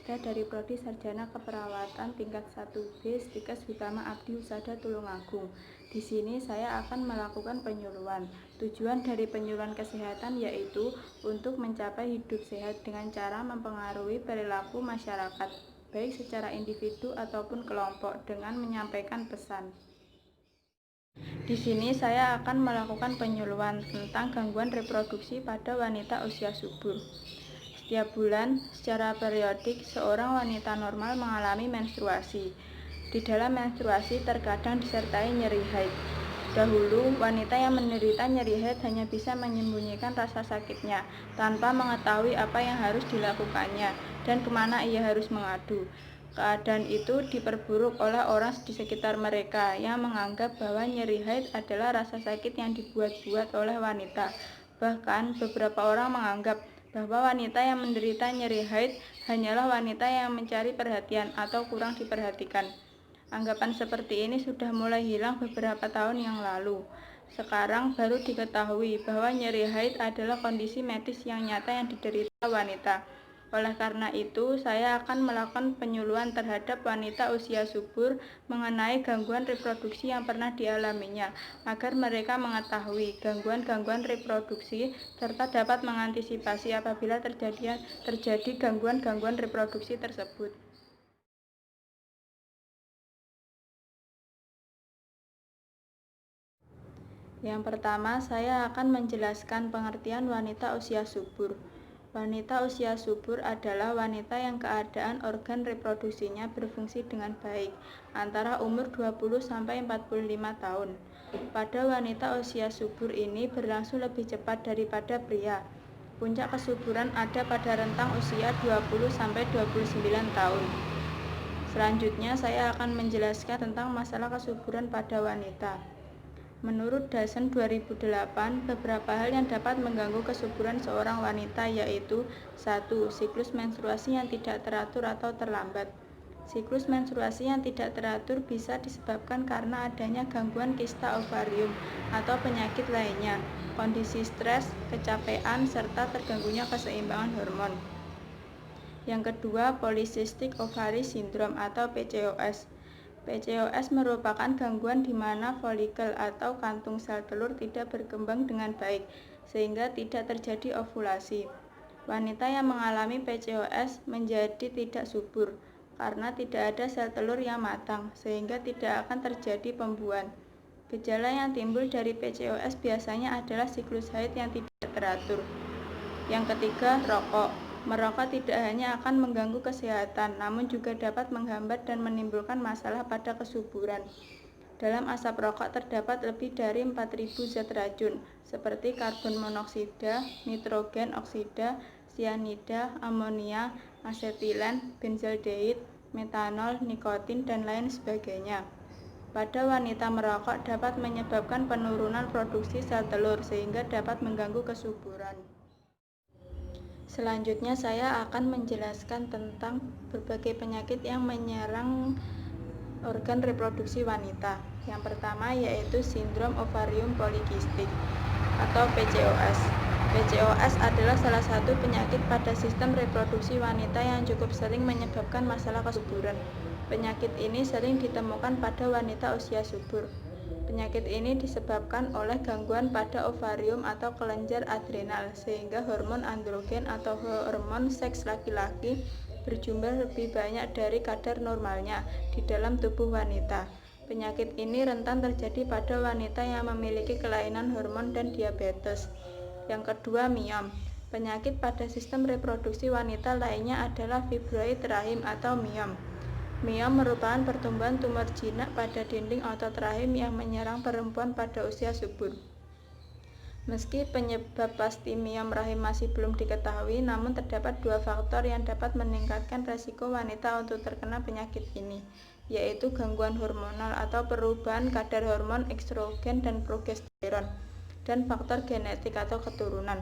Ida dari Prodi Sarjana Keperawatan tingkat 1B Stikes Utama Abdi Husada Tulungagung. Di sini saya akan melakukan penyuluhan. Tujuan dari penyuluhan kesehatan yaitu untuk mencapai hidup sehat dengan cara mempengaruhi perilaku masyarakat, baik secara individu ataupun kelompok, dengan menyampaikan pesan. Di sini saya akan melakukan penyuluhan tentang gangguan reproduksi pada wanita usia subur. Setiap bulan, secara periodik, seorang wanita normal mengalami menstruasi. Di dalam menstruasi terkadang disertai nyeri haid. Dahulu, wanita yang menderita nyeri haid hanya bisa menyembunyikan rasa sakitnya, tanpa mengetahui apa yang harus dilakukannya dan kemana ia harus mengadu. Keadaan itu diperburuk oleh orang di sekitar mereka yang menganggap bahwa nyeri haid adalah rasa sakit yang dibuat-buat oleh wanita. Bahkan, beberapa orang menganggap bahwa wanita yang menderita nyeri haid hanyalah wanita yang mencari perhatian atau kurang diperhatikan. Anggapan seperti ini sudah mulai hilang beberapa tahun yang lalu. Sekarang baru diketahui bahwa nyeri haid adalah kondisi medis yang nyata yang diderita wanita. Oleh karena itu, saya akan melakukan penyuluhan terhadap wanita usia subur mengenai gangguan reproduksi yang pernah dialaminya, agar mereka mengetahui gangguan-gangguan reproduksi serta dapat mengantisipasi apabila terjadi gangguan-gangguan reproduksi tersebut. Yang pertama, saya akan menjelaskan pengertian wanita usia subur. Wanita usia subur adalah wanita yang keadaan organ reproduksinya berfungsi dengan baik, antara umur 20-45 tahun. Pada wanita usia subur ini berlangsung lebih cepat daripada pria. Puncak kesuburan ada pada rentang usia 20-29 tahun. Selanjutnya, saya akan menjelaskan tentang masalah kesuburan pada wanita. Menurut Dasen 2008, beberapa hal yang dapat mengganggu kesuburan seorang wanita yaitu 1. Siklus menstruasi yang tidak teratur atau terlambat. Siklus menstruasi yang tidak teratur bisa disebabkan karena adanya gangguan kista ovarium atau penyakit lainnya, kondisi stres, kecapean, serta terganggunya keseimbangan hormon. Yang kedua, Polycystic Ovary Syndrome atau PCOS. PCOS merupakan gangguan di mana folikel atau kantung sel telur tidak berkembang dengan baik, sehingga tidak terjadi ovulasi. Wanita yang mengalami PCOS menjadi tidak subur, karena tidak ada sel telur yang matang, sehingga tidak akan terjadi pembuahan. Gejala yang timbul dari PCOS biasanya adalah siklus haid yang tidak teratur. Yang ketiga, rokok. Merokok tidak hanya akan mengganggu kesehatan, namun juga dapat menghambat dan menimbulkan masalah pada kesuburan. Dalam asap rokok terdapat lebih dari 4.000 zat racun, seperti karbon monoksida, nitrogen oksida, sianida, amonia, asetilen, benzaldehyde, metanol, nikotin, dan lain sebagainya. Pada wanita merokok dapat menyebabkan penurunan produksi sel telur sehingga dapat mengganggu kesuburan. Selanjutnya saya akan menjelaskan tentang berbagai penyakit yang menyerang organ reproduksi wanita. Yang pertama yaitu sindrom ovarium polikistik atau PCOS. PCOS adalah salah satu penyakit pada sistem reproduksi wanita yang cukup sering menyebabkan masalah kesuburan. Penyakit ini sering ditemukan pada wanita usia subur. Penyakit ini disebabkan oleh gangguan pada ovarium atau kelenjar adrenal, sehingga hormon androgen atau hormon seks laki-laki berjumlah lebih banyak dari kadar normalnya di dalam tubuh wanita. Penyakit ini rentan terjadi pada wanita yang memiliki kelainan hormon dan diabetes. Yang kedua, miom. Penyakit pada sistem reproduksi wanita lainnya adalah fibroid rahim atau miom. Miom merupakan pertumbuhan tumor jinak pada dinding otot rahim yang menyerang perempuan pada usia subur. Meski penyebab pasti miom rahim masih belum diketahui, namun terdapat dua faktor yang dapat meningkatkan resiko wanita untuk terkena penyakit ini, yaitu gangguan hormonal atau perubahan kadar hormon estrogen dan progesteron, dan faktor genetik atau keturunan.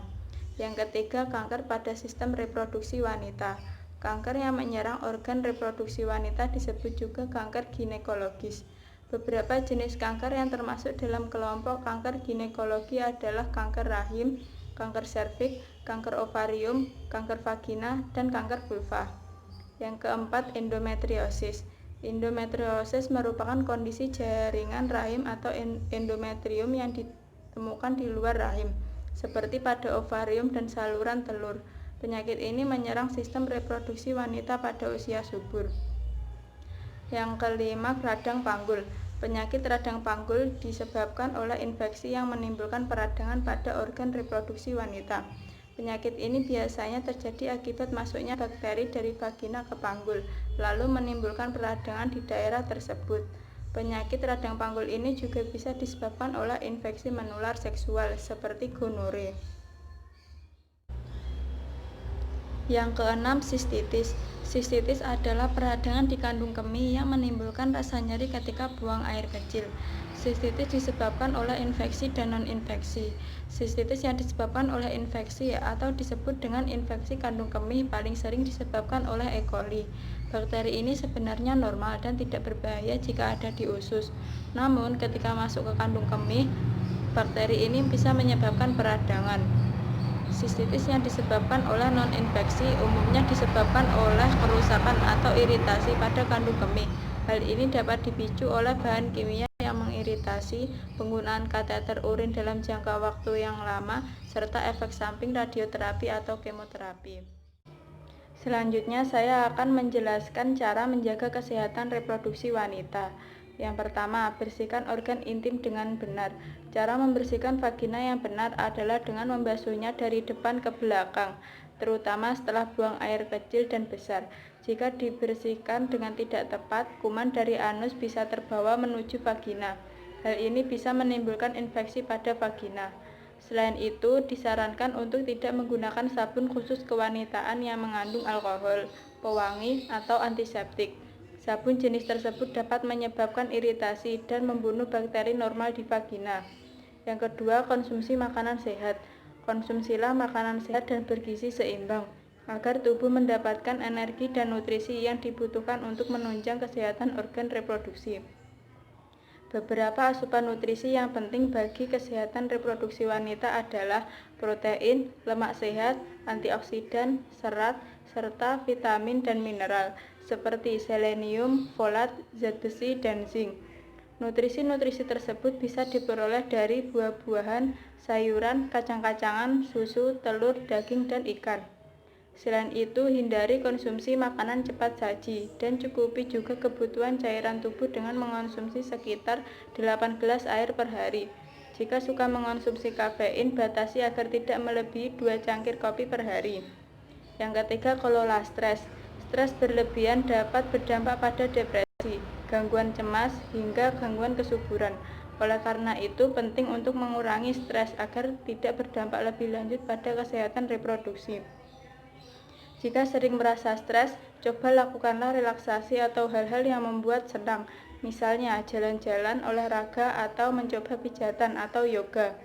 Yang ketiga, kanker pada sistem reproduksi wanita. Kanker yang menyerang organ reproduksi wanita disebut juga kanker ginekologis. Beberapa jenis kanker yang termasuk dalam kelompok kanker ginekologi adalah kanker rahim, kanker serviks, kanker ovarium, kanker vagina, dan kanker vulva. Yang keempat, endometriosis. Endometriosis merupakan kondisi jaringan rahim atau endometrium yang ditemukan di luar rahim, seperti pada ovarium dan saluran telur. Penyakit ini menyerang sistem reproduksi wanita pada usia subur. Yang kelima, radang panggul. Penyakit radang panggul disebabkan oleh infeksi yang menimbulkan peradangan pada organ reproduksi wanita. Penyakit ini biasanya terjadi akibat masuknya bakteri dari vagina ke panggul, lalu menimbulkan peradangan di daerah tersebut. Penyakit radang panggul ini juga bisa disebabkan oleh infeksi menular seksual seperti gonore. Yang keenam, sistitis. Sistitis adalah peradangan di kandung kemih yang menimbulkan rasa nyeri ketika buang air kecil. Sistitis disebabkan oleh infeksi dan non-infeksi. Sistitis yang disebabkan oleh infeksi atau disebut dengan infeksi kandung kemih paling sering disebabkan oleh E. coli. Bakteri ini sebenarnya normal dan tidak berbahaya jika ada di usus. Namun, ketika masuk ke kandung kemih, bakteri ini bisa menyebabkan peradangan. Sistitis yang disebabkan oleh non-infeksi umumnya disebabkan oleh kerusakan atau iritasi pada kandung kemih. Hal ini dapat dipicu oleh bahan kimia yang mengiritasi, penggunaan kateter urin dalam jangka waktu yang lama, serta efek samping radioterapi atau kemoterapi. Selanjutnya saya akan menjelaskan cara menjaga kesehatan reproduksi wanita. Yang pertama, bersihkan organ intim dengan benar. Cara membersihkan vagina yang benar adalah dengan membasuhnya dari depan ke belakang, terutama setelah buang air kecil dan besar. Jika dibersihkan dengan tidak tepat, kuman dari anus bisa terbawa menuju vagina. Hal ini bisa menimbulkan infeksi pada vagina. Selain itu, disarankan untuk tidak menggunakan sabun khusus kewanitaan yang mengandung alkohol, pewangi, atau antiseptik. Sabun jenis tersebut dapat menyebabkan iritasi dan membunuh bakteri normal di vagina. Yang kedua, konsumsi makanan sehat. Konsumsilah makanan sehat dan bergizi seimbang, agar tubuh mendapatkan energi dan nutrisi yang dibutuhkan untuk menunjang kesehatan organ reproduksi. Beberapa asupan nutrisi yang penting bagi kesehatan reproduksi wanita adalah protein, lemak sehat, antioksidan, serat, serta vitamin dan mineral seperti selenium, folat, zat besi, dan zinc. Nutrisi-nutrisi tersebut bisa diperoleh dari buah-buahan, sayuran, kacang-kacangan, susu, telur, daging, dan ikan. Selain itu, hindari konsumsi makanan cepat saji dan cukupi juga kebutuhan cairan tubuh dengan mengonsumsi sekitar 8 gelas air per hari. Jika suka mengonsumsi kafein, batasi agar tidak melebihi 2 cangkir kopi per hari. Yang ketiga, kelola stres. Stres berlebihan dapat berdampak pada depresi, gangguan cemas, hingga gangguan kesuburan. Oleh karena itu, penting untuk mengurangi stres agar tidak berdampak lebih lanjut pada kesehatan reproduksi. Jika sering merasa stres, coba lakukanlah relaksasi atau hal-hal yang membuat senang, misalnya jalan-jalan, olahraga, atau mencoba pijatan atau yoga.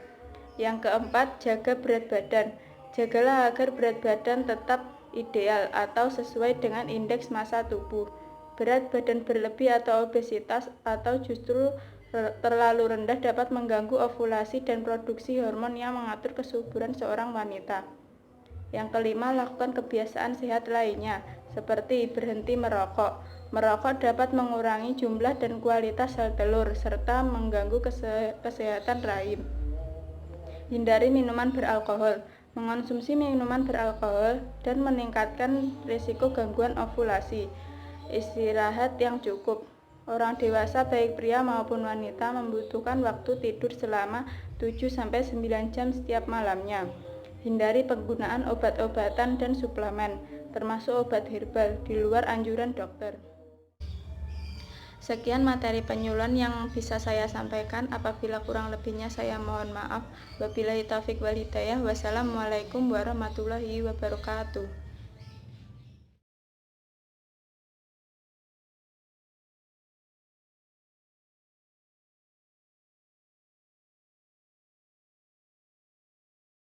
Yang keempat, jaga berat badan. Jagalah agar berat badan tetap ideal atau sesuai dengan indeks massa tubuh. Berat badan berlebih atau obesitas atau justru terlalu rendah dapat mengganggu ovulasi dan produksi hormon yang mengatur kesuburan seorang wanita. Yang kelima, lakukan kebiasaan sehat lainnya, seperti berhenti merokok. Merokok dapat mengurangi jumlah dan kualitas sel telur, serta mengganggu kesehatan rahim. Hindari minuman beralkohol. Mengonsumsi minuman beralkohol dan meningkatkan risiko gangguan ovulasi. Istirahat yang cukup. Orang dewasa baik pria maupun wanita membutuhkan waktu tidur selama 7-9 jam setiap malamnya. Hindari penggunaan obat-obatan dan suplemen, termasuk obat herbal, di luar anjuran dokter. Sekian materi penyuluhan yang bisa saya sampaikan. Apabila kurang lebihnya saya mohon maaf. Wabillahi taufiq wal hidayah. Wassalamualaikum warahmatullahi wabarakatuh.